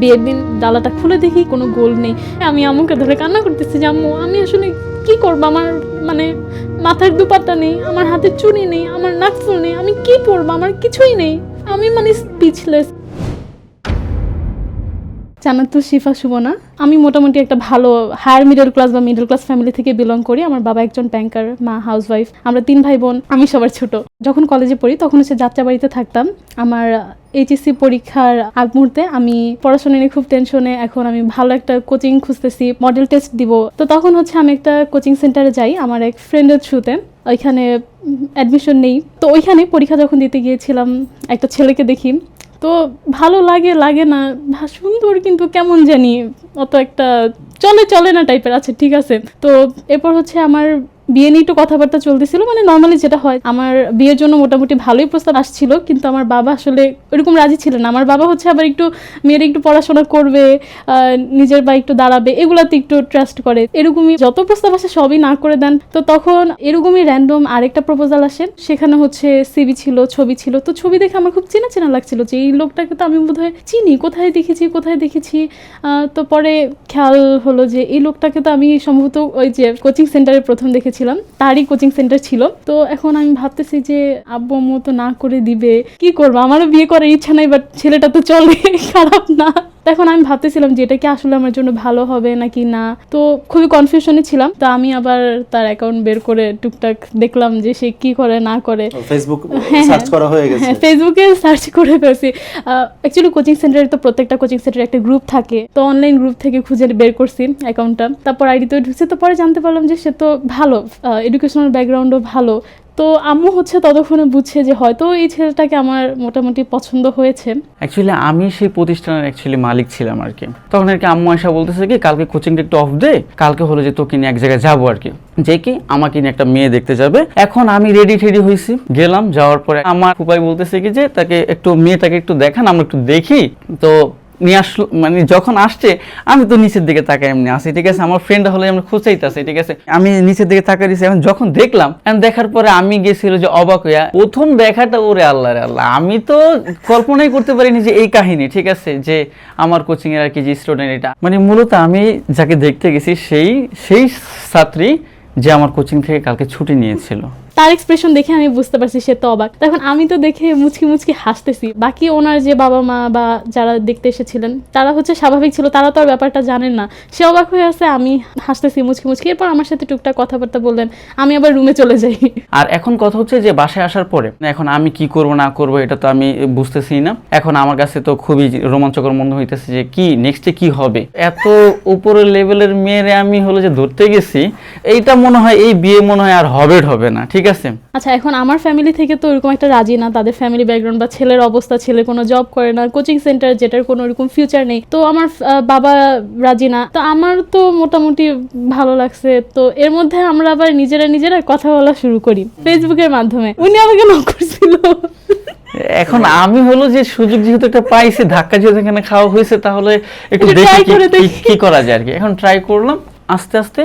বিয়ের দিন ডালাটা খুলে দেখি কোনো গোল নেই। আমি আম্মুকে ধরে কান্না করতেছি যে আম্মু আমি আসলে কি করবো, আমার মানে মাথার দুপাট্টা নেই, আমার হাতে চুড়ি নেই, আমার নাকফুল নেই, আমি কি পরবো, আমার কিছুই নেই। আমি মানে স্পিচলেস। জান্নাতুল শিফা সুবনা। আমি মোটামুটি একটা ভালো হায়ার মিডল ক্লাস বা মিডল ক্লাস ফ্যামিলি থেকে বিলং করি। আমার বাবা একজন ব্যাংকার, মা হাউসওয়াইফ, আমরা 3 ভাই বোন, আমি সবার ছোট। যখন কলেজে পড়ি তখন যাত্রাবাড়িতে থাকতাম। আমার এইচএসসি পরীক্ষার আগ মুহূর্তে আমি পড়াশোনা নিয়ে খুব টেনশনে, এখন আমি ভালো একটা কোচিং খুঁজতেছি, মডেল টেস্ট দিব। তো তখন আমি একটা কোচিং সেন্টারে যাই আমার এক ফ্রেন্ডের থ্রুতে। ওইখানে অ্যাডমিশন নেই। তো ওইখানে পরীক্ষা যখন দিতে গিয়েছিলাম একটা ছেলেকে দেখি, তো ভালো লাগে না, সুন্দর কিন্তু কেমন জানি অত একটা চলে না টাইপের আছে, ঠিক আছে। তো এরপর আমার বিয়ে নিয়ে একটু কথাবার্তা চলতেছিল, মানে নর্মালি যেটা হয়। আমার বিয়ের জন্য মোটামুটি ভালোই প্রস্তাব আসছিল, কিন্তু আমার বাবা আসলে ওইরকম রাজি ছিলেন না। আমার বাবা আবার একটু মেয়ের একটু পড়াশোনা করবে, নিজের বা একটু দাঁড়াবে, এগুলাতে একটু ট্রাস্ট করে। এরকমই যত প্রস্তাব আসে সবই না করে দেন। তো তখন এরকমই র্যান্ডম আরেকটা প্রপোজাল আসে, সেখানে সিভি ছিল, ছবি ছিল। তো ছবি দেখে আমার খুব চেনা চেনা লাগছিল যে এই লোকটাকে তো আমি বোধহয় চিনি, কোথায় দেখেছি। তো পরে খেয়াল হলো যে এই লোকটাকে তো আমি সম্ভবত ওই যে কোচিং সেন্টারে প্রথম দেখেছি, তারই কোচিং সেন্টার ছিল। তো এখন আমি ভাবতেছি যে আব্বু আম্মু তো না করে দিবে, কি করবো, আমারও বিয়ে করার ইচ্ছা নাই, বাট ছেলেটা তো চলে, খারাপ না। তখন আমি ভাবতেছিলাম যে এটা কি আসলে আমার জন্য ভালো হবে নাকি না। তো খুবই কনফিউশনে ছিলাম। তো আমি আবার তার অ্যাকাউন্ট বের করে টুকটাক দেখলাম যে সে কি করে না করে। ফেসবুক সার্চ করা হয়ে গেছে। হ্যাঁ, ফেসবুকে সার্চ করে ফেলছি। অ্যাকচুয়ালি কোচিং সেন্টারে তো প্রত্যেকটা কোচিং সেন্টারে একটা গ্রুপ থাকে, তো অনলাইন গ্রুপ থেকে খুঁজে বের করছি অ্যাকাউন্টটা। তারপর আইডিতে ঢুকছে, তো পরে জানতে পারলাম যে সে তো ভালো, এডুকেশনাল ব্যাকগ্রাউন্ডও ভালো। তো আম্মু ততক্ষণে বুঝছে যে হয়তো এই ছেলেটাকে আমার মোটামুটি পছন্দ হয়েছে। অ্যাকচুয়ালি আমি সেই প্রতিষ্ঠানের মালিক ছিলাম আর কি। তখন আর কি আম্মু আয়সা বলতেছে কি কালকে কোচিংটা একটু অফ দে, কালকে হলো যে তোকে নিয়ে এক জায়গায় যাবো আর কি, যে কি আমাকে নিয়ে একটা মেয়ে দেখতে যাবে। এখন আমি রেডি হয়েছি, গেলাম। যাওয়ার পরে আমার ফুপাই বলতেছে কি যে তাকে একটু মেয়েটাকে একটু দেখান, আমরা একটু দেখি। তো নিয়ে আসলো, মানে যখন আসছে আমি তো নিচের দিকে তাকাই এমনি আসি, ঠিক আছে। আমার ফ্রেন্ড হলে আমরা খুঁজাইতেছে, ঠিক আছে। আমি নিচের দিকে তাকাই দিয়েছি। এখন যখন দেখলাম, দেখার পরে আমি গেছিল যে অবাক হইয়া, প্রথম দেখাটা ওরে আল্লাহ রে আল্লাহ, আমি তো কল্পনাই করতে পারিনি যে এই কাহিনী, ঠিক আছে, যে আমার কোচিং এর আর কি যে স্টুডেন্ট, এটা মানে মূলত আমি যাকে দেখতে গেছি সেই ছাত্রী যে আমার কোচিং থেকে কালকে ছুটি নিয়েছিল। তার এক্সপ্রেশন দেখে আমি বুঝতে পারছি সে তো অবাক। তখন আমি তো দেখে মুচকি হাসতেছি। বাকি ওনার যে বাবা মা বা যারা দেখতে এসেছিলেন তারা স্বাভাবিক ছিল, তারা তো আর ব্যাপারটা জানেন না। সে অবাক হয়ে আছে, আমি হাসতেছি মুচকি। এরপর আমার সাথে টুকটাক কথাবার্তা বললেন, আমি আবার রুমে চলে যাই। আর এখন কথা হচ্ছে যে বাসায় আসার পরে এখন আমি কি করব না করব এটা তো আমি বুঝতেছি না। এখন আমার কাছে তো খুবই রোমাঞ্চকর মনে হইতেছে যে কি নেক্সটে কি হবে। এত উপরের লেভেলের মেয়েরে আমি যে ধরতে গেছি, এইটা মনে হয় এই বিয়ে মনে হয় আর হবে না, ঠিক আছে। আচ্ছা, এখন আমার ফ্যামিলি থেকে তো ওরকম একটা রাজি না। তাদের ফ্যামিলি ব্যাকগ্রাউন্ড বা ছেলের অবস্থা, ছেলে কোনো জব করে না, কোচিং সেন্টার যেটার কোনো ওরকম ফিউচার নেই। তো আমার বাবা রাজি না। তো আমার তো মোটামুটি ভালো লাগছে। তো এর মধ্যে আমরা আবার নিজেরা কথা বলা শুরু করি ফেসবুকের মাধ্যমে। উনি আমাকে নক করছিল। এখন আমি যে সুযোগ যেহেতু একটা পাইছি, ধাক্কা যেহেতু এখানে খাওয়া হয়েছে, তাহলে একটু দেখি কি করা যায় আর কি। এখন ট্রাই করলাম। আস্তে আস্তে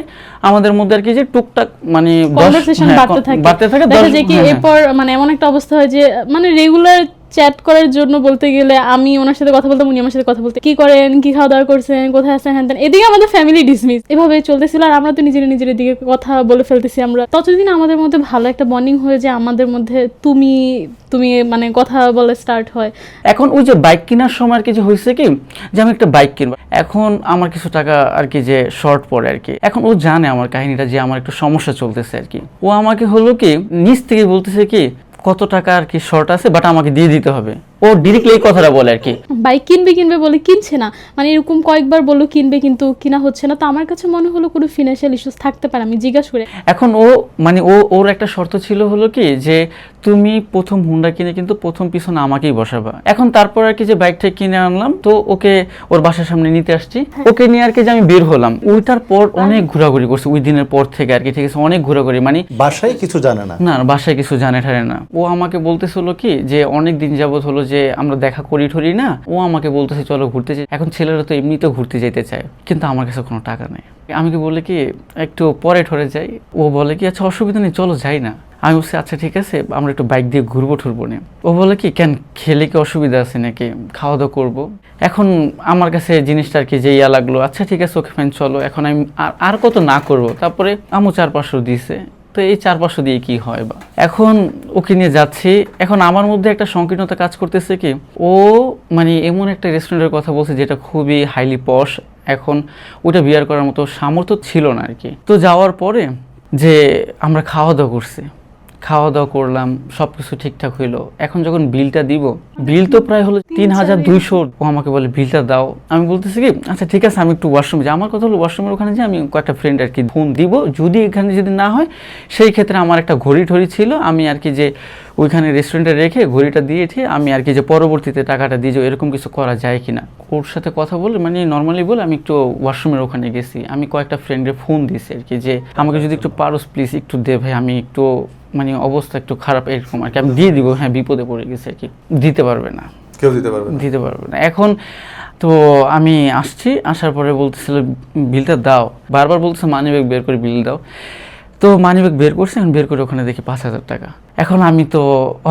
আমাদের মধ্যে আর কি যে টুকটাক মানে কনভারসেশন বাড়তে থাকে। দেখা যায় কি এরপর মানে এমন একটা অবস্থা হয় যে মানে রেগুলার চ্যাট করার জন্য বলতে গেলে আমি ওনার সাথে কথা বলতাম, উনি আমার সাথে কথা বলতে, কি করেন, কি খাওয়া দাওয়া করছেন, কোথায় আছেন, হ্যান তেন। এদিকে আমাদের ফ্যামিলি ডিসমিস, এভাবে চলতেছিল। আর আমরা তো নিজের দিকে কথা বলে ফেলতেছি। আমরা ততদিন আমাদের মধ্যে ভালো একটা বন্ডিং হয়ে যায়, আমাদের মধ্যে তুমি মানে কথা বলে স্টার্ট হয়। এখন ওই যে বাইক কেনার সময় আর কি যে হয়েছে কি যে আমি একটা বাইক কিনবো, এখন আমার কিছু টাকা আর কি যে শর্ট পড়ে আর কি। এখন ও জানে আমার কাহিনীটা যে আমার একটু সমস্যা চলতেছে আর কি। ও আমাকে কি নিচ থেকে বলতেছে কি কত টাকা আর কি শর্ট আছে, বাট আমাকে দিয়ে দিতে হবে। ও ডিরেক্টলি এই কথাটা বলে আর কি। বাইক কিনবে বলে কিনছে না, মানে এরকম কয়েকবার বললো কিনবে কিন্তু কিনা হচ্ছে না। তো আমার কাছে মনে হলো কোনো ফিনান্সিয়াল ইস্যুস থাকতে পারে, আমি জিজ্ঞাসা করে। এখন ওর একটা শর্ত ছিল কি যে তুমি প্রথম হুন্ডা কিনে কিন্তু প্রথম পিছনে আমাকেই বসাবা। এখন তারপর আর কি যে বাইকটা কিনে আনলাম, তো ওকে ওর বাসার সামনে নিতে আসছি। ওকে নিয়ে আর কি যে আমি বের হলাম। ওইটার পর অনেক ঘোরাঘুরি করছে ওই দিনের পর থেকে আর কি, ঠিক আছে। অনেক ঘোরাঘুরি, মানে বাসায় কিছু জানে না, বাসায় কিছু জানে ঠানে না। ও আমাকে বলতেছিল কি যে অনেক দিন যাবত যে আমরা দেখা করি ঠরি না। ও আমাকে বলতেছে চলো ঘুরতে যাই। এখন ছেলেরা তো এমনিতেও ঘুরতে যেতে চায়, কিন্তু আমার কাছে কোনো টাকা নেই। আমি কি বলে কি একটু পরে ঠরে যাই, ও বলে কি আচ্ছা অসুবিধা নেই চলো যাই না। আমি বলছি আচ্ছা ঠিক আছে আমরা একটু বাইক দিয়ে ঘুরবো ঠুরবো না। ও বলে কি কেন খেলে কি অসুবিধা আছে নাকি, খাওয়া দাওয়া করবো। এখন আমার কাছে জিনিসটা আর কি যে ইয়া লাগলো, আচ্ছা ঠিক আছে ওকে ফাইন চলো। এখন আমি আর কত না করব, তারপরে আমু 400-500 দিয়েছে, তো এই 400-500 দিয়ে কি হয় বা। এখন ওকে নিয়ে যাচ্ছি, এখন আমার মধ্যে একটা সংকীর্ণতা কাজ করতেছে কি ও মানে এমন একটা রেস্টুরেন্টের কথা বলছে যেটা খুবই হাইলি পশ, এখন ওটা বিয়ার করার মতো সামর্থ্য ছিল না আর কি। তো যাওয়ার পরে যে আমরা খাওয়া দাওয়া করলাম, সবকিছু ঠিকঠাক হইলো। এখন যখন বিলটা দিব, বিল তো প্রায় হলো 3200। ও আমাকে বলে বিলটা দাও। আমি বলতেছি কি আচ্ছা ঠিক আছে আমি একটু ওয়াশরুমে যাই। আমার কথা হলো ওয়াশরুমের ওখানে যে আমি কয়েকটা ফ্রেন্ড আর কি ফোন দিব, যদি এখানে যদি না হয় সেই ক্ষেত্রে আমার একটা ঘড়ি ঠড়ি ছিল, আমি আর কি যে ওইখানে রেস্টুরেন্টে রেখে ঘড়িটা দিয়ে আমি আর কি যে পরবর্তীতে টাকাটা দিয়ে যাও, এরকম কিছু করা যায় কিনা। ওর সাথে কথা বলে মানে নর্মালি বলে আমি একটু ওয়াশরুমের ওখানে গেছি। আমি কয়েকটা ফ্রেন্ডের ফোন দিয়েছি আর কি যে আমাকে যদি একটু পারোস প্লিজ একটু দে ভাই, আমি একটু মানে অবস্থা একটু খারাপ এরকম আর কি, আমি দিয়ে দিব। হ্যাঁ বিপদে পড়ে গেছে আর কি, দিতে পারবে না, কেউ দিতে পারবে না। এখন তো আমি আসার পরে বলতেছিল বিলটা দাও, বারবার বলতেছে মানিব্যাগ বের করে বিল দাও। তো মানিব্যাগ বের করছে, এখন বের করে ওখানে দেখি 5000 টাকা। এখন আমি তো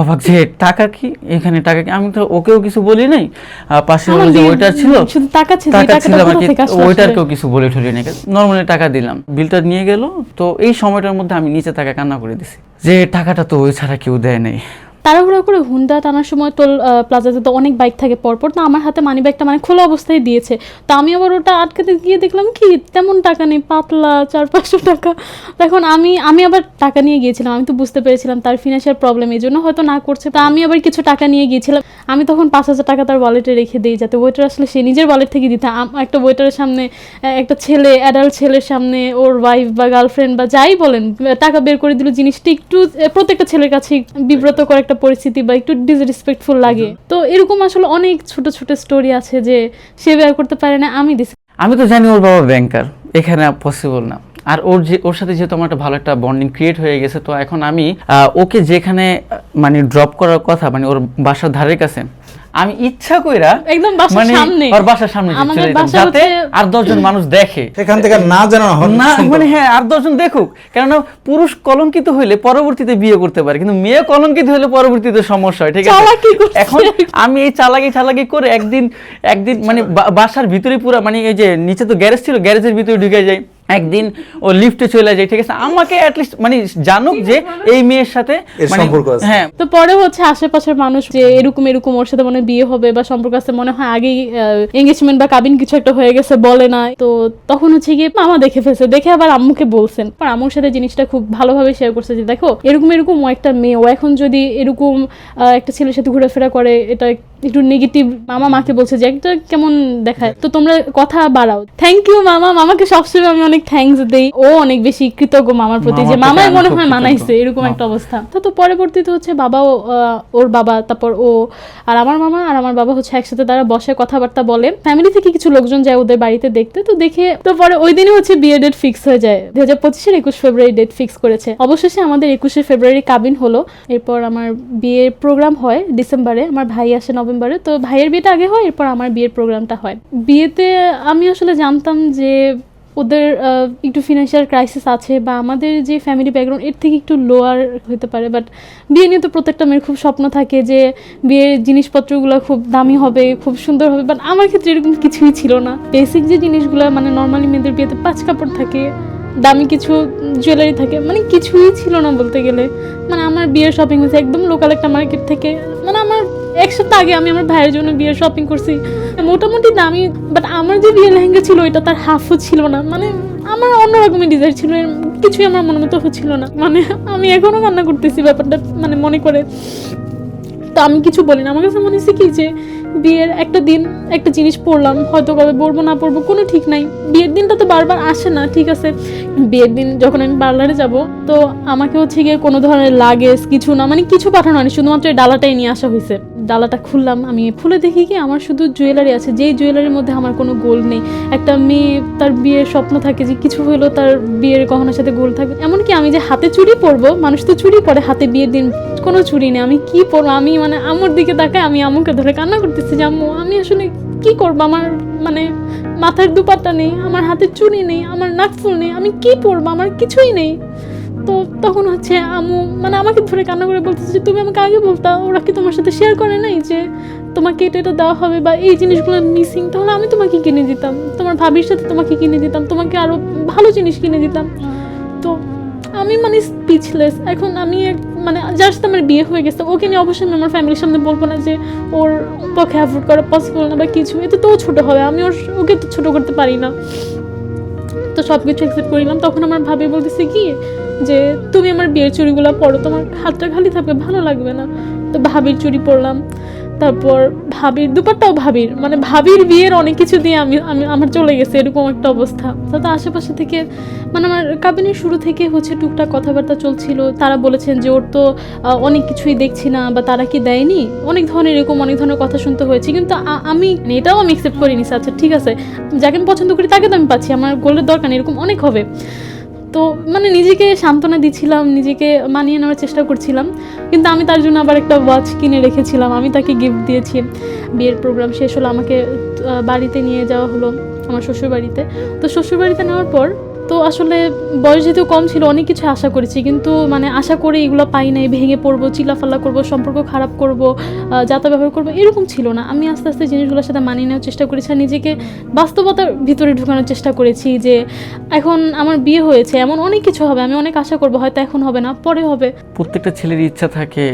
অবাক যে টাকা কি, এখানে টাকা কি, আমি তো ওকেও কিছু বলি নাই। পাশে যে ওইটার ছিল টাকা ছিল আর কি, ওইটারকেও কিছু বলে ঠলি নাই, নর্মালি টাকা দিলাম। বিলটা নিয়ে গেল, তো এই সময়টার মধ্যে আমি নিচে টাকা কান্না করে দিছি যে টাকাটা তো ওই ছাড়া কেউ দেয় নাই। তাড়াহুড়া করে হুন্ডা টানার সময় টোল প্লাজাতে তো অনেক বাইক থাকে পরপর, তো আমার হাতে মানি ব্যাগটা মানে খোলা অবস্থায় দিয়েছে। তো আমি আবার ওটা আটকাতে গিয়ে দেখলাম কি তেমন টাকা নেই, পাতলা 400-500 টাকা। তখন আমি আবার টাকা নিয়ে গিয়েছিলাম, আমি তো বুঝতে পেরেছিলাম তার ফিনান্সিয়াল প্রবলেম, এই জন্য হয়তো না করছে। তো আমি আবার কিছু টাকা নিয়ে গিয়েছিলাম, আমি তখন 5000 টাকা তার ওয়ালেটে রেখে দিই, যাতে ওয়েটার আসলে সে নিজের ওয়ালেট থেকে দিতে। একটা ওয়েটারের সামনে, একটা ছেলে অ্যাডাল্ট ছেলের সামনে ওর ওয়াইফ বা গার্লফ্রেন্ড বা যাই বলেন টাকা বের করে দিল, জিনিসটা একটু প্রত্যেকটা ছেলের কাছে বিব্রতকর একটা পরিস্থিতি বা একটু ডিসরেসপেক্টফুল লাগে। তো এরকম আসলে অনেক ছোট ছোট স্টোরি আছে যে সে বের করতে পারে না, আমি দিছি। আমি তো জানি ওর বাবা ব্যাংকার, এখানে পসিবল না। আর ওর সাথে যেহেতু আমার একটা ভালো একটা বন্ডিং ক্রিয়েট হয়ে গেছে, তো এখন আমি ওকে যেখানে মানে ড্রপ করার কথা, মানে ওর বাসার ধারের কাছে, আমি ইচ্ছা কইরা একদম বাসার সামনে, ওর বাসার সামনে চলে যেতাম, যাতে আর 10 জন মানুষ দেখে, এখান থেকে না জানা হয় না মানে হ্যাঁ আর 10 জন দেখুক। কেননা পুরুষ কলঙ্কিত হইলে পরবর্তীতে বিয়ে করতে পারে, কিন্তু মেয়ে কলঙ্কিত হইলে পরবর্তীতে সমস্যা হয়, ঠিক আছে। এখন আমি এই চালাকি করে একদিন মানে বাসার ভিতরে পুরো মানে এই যে নিচে তো গ্যারেজ ছিল, গ্যারেজের ভিতরে ঢুকে যাই, একদিন ও লিফটে চলে যায়, ঠিক আছে, আমাকে অ্যাটলিস্ট মানে জানুক যে এই মেয়ের সাথে মানে সম্পর্ক আছে। হ্যাঁ। তো পরে হচ্ছে আশেপাশের মানুষ যে এরকম ওর সাথে মনে বিয়ে হবে বা সম্পর্ক আছে, মনে হয় আগেই এঙ্গেজমেন্ট বা কাবিন কিছু একটা হয়ে গেছে বলে না। তো তখন হচ্ছে গিয়ে মামা দেখে ফেলছে, দেখে আবার আম্মুকে বলছেন, আর আম্মুর সাথে জিনিসটা খুব ভালোভাবে শেয়ার করছে যে দেখো এরকম ও একটা মেয়ে, ও এখন যদি এরকম একটা ছেলের সাথে ঘোরাফেরা করে এটা একটু নেগেটিভ। মামাকে বলছে যে একটা কেমন দেখায়, তো তোমরা কথা বাড়াও। থ্যাংক ইউ মামাকে সবসময় আমি অনেক থ্যাঙ্কস দেই, ও অনেক বেশি কৃতজ্ঞ মামার প্রতি যে মামাই মনে হয় মানাইছে এরকম একটা অবস্থা। তো পরবর্তীতে হচ্ছে বাবাও, ওর বাবা, তারপর ও আর আমার মামা আর আমার বাবা হচ্ছে একসাথে তারা বসে কথাবার্তা বলে। ফ্যামিলি থেকে কিছু লোকজন যায় ওদের বাড়িতে দেখতে, তো দেখে তো পরে ওই দিনই হচ্ছে বিয়ে ডেট ফিক্স হয়ে যায়। 2025-এর 21 ফেব্রুয়ারি ডেট ফিক্স করেছে। অবশেষে আমাদের 21 ফেব্রুয়ারি কাবিন হলো। এরপর আমার বিয়ের প্রোগ্রাম হয় ডিসেম্বরে, আমার ভাই আসে নভেম্বরে, তো ভাইয়ের বিয়েটা আগে হয়, এরপর আমার বিয়ের প্রোগ্রামটা হয়। বিয়েতে আমি আসলে জানতাম যে ওদের একটু ফিনান্সিয়াল ক্রাইসিস আছে বা আমাদের যে ফ্যামিলি ব্যাকগ্রাউন্ড এর থেকে একটু লোয়ার হতে পারে, বাট বিয়ে নিয়ে তো প্রত্যেকটা মেয়ের খুব স্বপ্ন থাকে যে বিয়ের জিনিসপত্রগুলো খুব দামি হবে, খুব সুন্দর হবে, বাট আমার ক্ষেত্রে এরকম কিছুই ছিল না। বেসিক যে জিনিসগুলো মানে নর্মালি মেয়েদের বিয়েতে 5 কাপড় থাকে, দামি কিছু জুয়েলারি থাকে, মানে কিছুই ছিল না বলতে গেলে। মানে আমার বিয়ের শপিং হয়েছে একদম লোকাল একটা মার্কেট থেকে, মানে আমার 1 সপ্তাহ আগে আমি আমার ভাইয়ের জন্য বিয়ের শপিং করছি, মোটামুটি দামি, বাট আমার যে বিয়ের লেহেঙ্গা ছিল এটা তার হাফও ছিল না। মানে আমার অন্যরকমের ডিজাইন ছিল, কিছুই আমার মনের মতো হচ্ছিল না। মানে আমি এখনো কান্না করতেছি ব্যাপারটা মানে মনে করে। তো আমি কিছু বলি না, আমার কাছে মনে হচ্ছে কি যে বিয়ের একটা দিন একটা জিনিস পরলাম, হয়তো কবে পরবো না পরবো কোনো ঠিক নাই। বিয়ের দিনটা তো বারবার আসে না, ঠিক আছে। বিয়ের দিন যখন আমি পার্লারে যাব, তো আমাকে হচ্ছে গিয়ে কোনো ধরনের লাগেজ কিছু না, মানে কিছু পাঠানো হয়নি, শুধুমাত্র এই ডালাটাই নিয়ে আসা হয়েছে। ডালাটা খুললাম, আমি খুলে দেখি কি আমার শুধু জুয়েলারি আছে, যেই জুয়েলারির মধ্যে আমার কোনো গোল্ড নেই। একটা মেয়ে তার বিয়ের স্বপ্ন থাকে যে কিছু হলো তার বিয়ের গহনার সাথে গোল্ড থাকবে, এমনকি আমি যে হাতে চুড়ি পরবো, মানুষ তো চুড়ি পরে হাতে, বিয়ের দিন কোনো চুড়ি নেই, আমি কি পরবো? আমি মানে আম্মুর দিকে তাকায় আমি আম্মুকে ধরে কান্না করতেছি যে আম্মু আমি আসলে কি করবো, আমার মানে মাথার দুপাট্টা নেই, আমার হাতে চুড়ি নেই, আমার নাকফুল নেই, আমি কি পরবো, আমার কিছুই নেই। তো তখন হচ্ছে আম্মু মানে আমাকে ধরে কান্না করে বলতেছে যে তুমি আমাকে আগে বলতা, ওরা কি তোমার সাথে শেয়ার করে নাই যে তোমাকে এটা দেওয়া হবে বা এই জিনিসগুলো মিসিং, তাহলে আমি তোমাকে কিনে দিতাম, তোমার ভাবির সাথে তোমাকে কিনে দিতাম, তোমাকে আরো ভালো জিনিস কিনে দিতাম। তো আমি মানে স্পিচলেস। এখন আমি মানে যার সাথে আমার বিয়ে হয়ে গেছে ওকে নিয়ে অবশ্যই আমি আমার ফ্যামিলির সামনে বলবো না যে ওর পক্ষে অ্যাফোর্ড করা পসিবল না বা কিছু, এতে তো ও ছোটো হবে, আমি ওকে তো ছোটো করতে পারি না। তো সব কিছু অ্যাকসেপ্ট করিলাম। তখন আমার ভাবি বলতেছে কি যে তুমি আমার বিয়ের চুড়িগুলো পরো, তোমার হাতটা খালি থাকবে, ভালো লাগবে না। তো ভাবির চুড়ি পরলাম, তারপর ভাবির দুপাট্টাও ভাবির, মানে ভাবির বিয়ের অনেক কিছু দিয়ে আমি আমার চলে গেছে এরকম একটা অবস্থা। তাতে আশেপাশে থেকে মানে আমার কাবিনের শুরু থেকে হচ্ছে টুকটাক কথাবার্তা চলছিল, তারা বলেছেন যে ওর তো অনেক কিছুই দেখছি না বা তারা কি দেয়নি, অনেক ধরনের এরকম অনেক ধরনের কথা শুনতে হয়েছে। কিন্তু আমি এটাও আমি অ্যাকসেপ্ট করিনি। আচ্ছা ঠিক আছে, যাকে আমি পছন্দ করি তাকে তো আমি পাচ্ছি, আমার গোলের দরকার নেই, এরকম অনেক হবে। তো মানে নিজেকে সান্ত্বনা দিচ্ছিলাম, নিজেকে মানিয়ে নেওয়ার চেষ্টা করছিলাম। কিন্তু আমি তার জন্য আবার একটা ওয়াচ কিনে রেখেছিলাম, আমি তাকে গিফট দিয়েছি। বিয়ের প্রোগ্রাম শেষ হলো, আমাকে বাড়িতে নিয়ে যাওয়া হলো আমার শ্বশুর বাড়িতে। তো শ্বশুর বাড়িতে নেওয়ার পর তো আসলে বয়স যেহেতু কম ছিল অনেক কিছু আশা করেছি, কিন্তু মানে আশা করে এগুলো পাই নাই। ভেঙে পড়বো, চিল্লাফাল্লা করবো, সম্পর্ক খারাপ করবো, যাতা ব্যবহার করবো, এরকম ছিল না। আমি আস্তে আস্তে জিনিসগুলোর সাথে মানিয়ে নেওয়ার চেষ্টা করেছি আর নিজেকে বাস্তবতার ভিতরে ঢুকানোর চেষ্টা করেছি যে এখন আমার বিয়ে হয়েছে, এমন অনেক কিছু হবে, আমি অনেক আশা করবো, হয়তো এখন হবে না, পরে হবে। প্রত্যেকটা ছেলের ইচ্ছা থাকে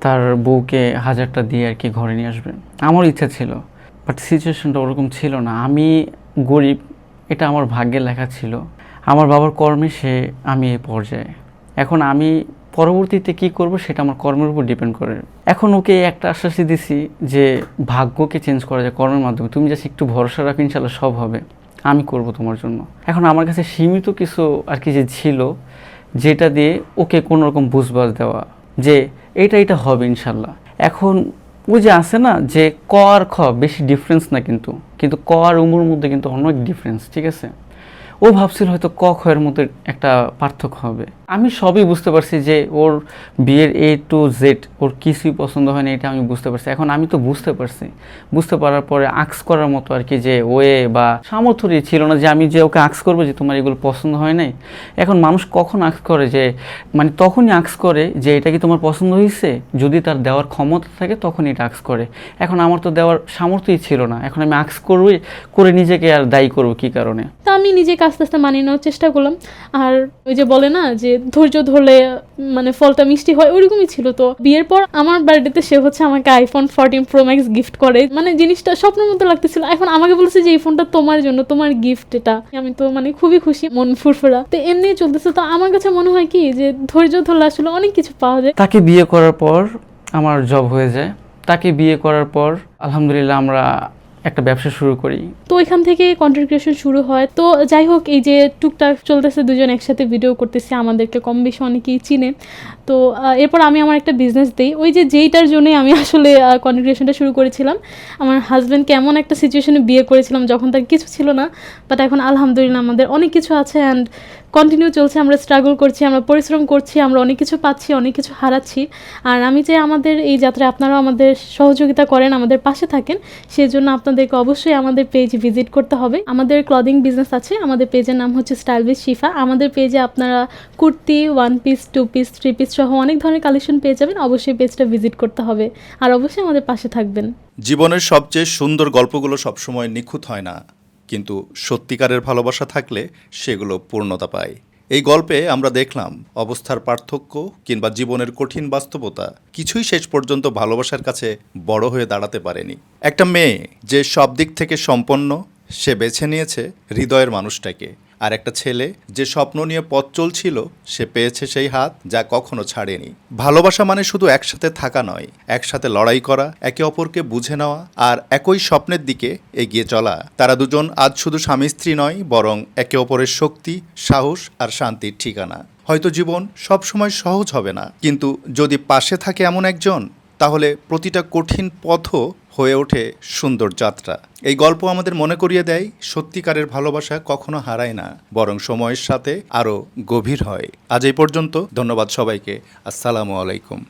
তার বউকে 1000টা দিয়ে আর কি ঘরে নিয়ে আসবে। আমার ইচ্ছা ছিল, বাট সিচুয়েশনটা ওরকম ছিল না। আমি গরিব, এটা আমার ভাগ্যে লেখা ছিল। আমার বাবার কর্মে আমি এই পর্যায়ে। এখন আমি পরবর্তীতে কি করব সেটা আমার কর্মের উপর ডিপেন্ড করে। এখন ওকে একটা আশ্বাসই দিছি যে ভাগ্যকে চেঞ্জ করা যায় কর্মের মাধ্যমে, তুমি জাস্ট একটু ভরসা রাখো, ইনশাল্লাহ সব হবে, আমি করব তোমার জন্য। এখন আমার কাছে সীমিত কিছু আর কি যে ছিল, যেটা দিয়ে ওকে কোনো রকম বুঝবাজ দেওয়া যে এটা হবে ইনশাল্লাহ। এখন ওই যে আছে না যে ক আর খ বেশি ডিফারেন্স না, কিন্তু ক আর উমুর মধ্যে কিন্তু অনেক ডিফারেন্স, ঠিক আছে। ও ভাবছিল হয়তো ক খ এর মধ্যে একটা পার্থক্য হবে। আমি সবই বুঝতে পারছি যে ওর বিয়ের A to Z ওর কিছুই পছন্দ হয়নি, এটা আমি বুঝতে পারছি। এখন আমি তো বুঝতে পারার পরে আক্স করার মতো আর কি যে ওয়ে বা সামর্থ্যই ছিল না যে আমি যে ওকে আক্স করবো যে তোমার এগুলো পছন্দ হয় নাই। এখন মানুষ কখন আক্স করে যে মানে তখনই আক্স করে যে এটা কি তোমার পছন্দ হয়েছে, যদি তার দেওয়ার ক্ষমতা থাকে তখনই এটা আক্স করে। এখন আমার তো দেওয়ার সামর্থ্যই ছিল না, এখন আমি আক্স করে নিজেকে আর দায়ী করবো কি কারণে। তা আমি নিজেকে আস্তে আস্তে মানিয়ে নেওয়ার চেষ্টা করলাম। আর ওই যে বলে না যে ধৈর্য ধরলে মানে ফলটা মিষ্টি হয়, ওইরকমই ছিল। তো বিয়ের পর আমার বার্থডেতে সে হচ্ছে আমাকে iPhone 14 Pro Max গিফট করে, মানে জিনিসটা স্বপ্নের মতো লাগতেছিল। এখন আমাকে বলছে যে এই ফোনটা তোমার জন্য, তোমার গিফট এটা। আমি তো মানে খুবই খুশি, মন ফুরফুরা। তো এমনি চলতেছে। তো আমার কাছে মনে হয় কি যে ধৈর্য ধরলে আসলে অনেক কিছু পাওয়া যায়। তাকে বিয়ে করার পর আমার জব হয়ে যায়। তাকে বিয়ে করার পর আলহামদুলিল্লাহ আমরা একটা ব্যবসা শুরু করি। তো এখান থেকে কন্টেন্ট ক্রিয়েশন শুরু হয়। তো যাই হোক, এই যে টুকটাক চলতেছে, দুজন একসাথে ভিডিও করতেছি, আমাদেরকে কম বেশি অনেকেই চিনে। তো এরপর আমি আমার একটা বিজনেস দিই, ওই যে যেইটার জন্যই আমি আসলে কন্টেন্ট ক্রিয়েশনটা শুরু করেছিলাম। আমার হাজব্যান্ডকে এমন একটা সিচুয়েশনে বিয়ে করেছিলাম যখন তার কিছু ছিল না, বাট এখন আলহামদুলিল্লাহ আমাদের অনেক কিছু আছে অ্যান্ড কন্টিনিউ চলছে। আমরা স্ট্রাগল করছি, আমরা পরিশ্রম করছি, আমরা অনেক কিছু পাচ্ছি, অনেক কিছু হারাচ্ছি। আর আমি চাই আমাদের এই যাত্রায় আপনারাও আমাদের সহযোগিতা করেন, আমাদের পাশে থাকেন। সেই জন্য আপনাদেরকে অবশ্যই আমাদের পেজ ভিজিট করতে হবে। আমাদের ক্লদিং বিজনেস আছে, আমাদের পেজের নাম হচ্ছে স্টাইল উইথ শিফা। আমাদের পেজে আপনারা কুর্তি, 1 পিস, 2 পিস, 3 পিস সহ অনেক ধরনের কালেকশন পেয়ে যাবেন। অবশ্যই পেজটা ভিজিট করতে হবে আর অবশ্যই আমাদের পাশে থাকবেন। জীবনের সবচেয়ে সুন্দর গল্পগুলো সবসময় নিখুঁত হয় না, কিন্তু সত্যিকারের ভালোবাসা থাকলে সেগুলো পূর্ণতা পায়। এই গল্পে আমরা দেখলাম অবস্থার পার্থক্য কিংবা জীবনের কঠিন বাস্তবতা কিছুই শেষ পর্যন্ত ভালোবাসার কাছে বড় হয়ে দাঁড়াতে পারেনি। একটা মেয়ে যে সব দিক থেকে সম্পন্ন, সে বেছে নিয়েছে হৃদয়ের মানুষটাকে। আর একটা ছেলে যে স্বপ্ন নিয়ে পথ চলছিল, সে পেয়েছে সেই হাত যা কখনো ছাড়েনি। ভালোবাসা মানে শুধু একসাথে থাকা নয়, একসাথে লড়াই করা, একে অপরকে বুঝে নেওয়া আর একই স্বপ্নের দিকে এগিয়ে চলা। তারা দুজন আজ শুধু স্বামী স্ত্রী নয়, বরং একে অপরের শক্তি, সাহস আর শান্তির ঠিকানা। হয়তো জীবন সবসময় সহজ হবে না, কিন্তু যদি পাশে থাকে এমন একজন, তাহলে প্রতিটা কঠিন পথও হয়ে ওঠে সুন্দর যাত্রা। এই গল্প আমাদের মনে করিয়ে দেয় সত্যিকারের ভালোবাসা কখনো হারায় না, বরং সময়ের সাথে আরও গভীর হয়। আজ এই পর্যন্ত, ধন্যবাদ সবাইকে। আসসালামু আলাইকুম।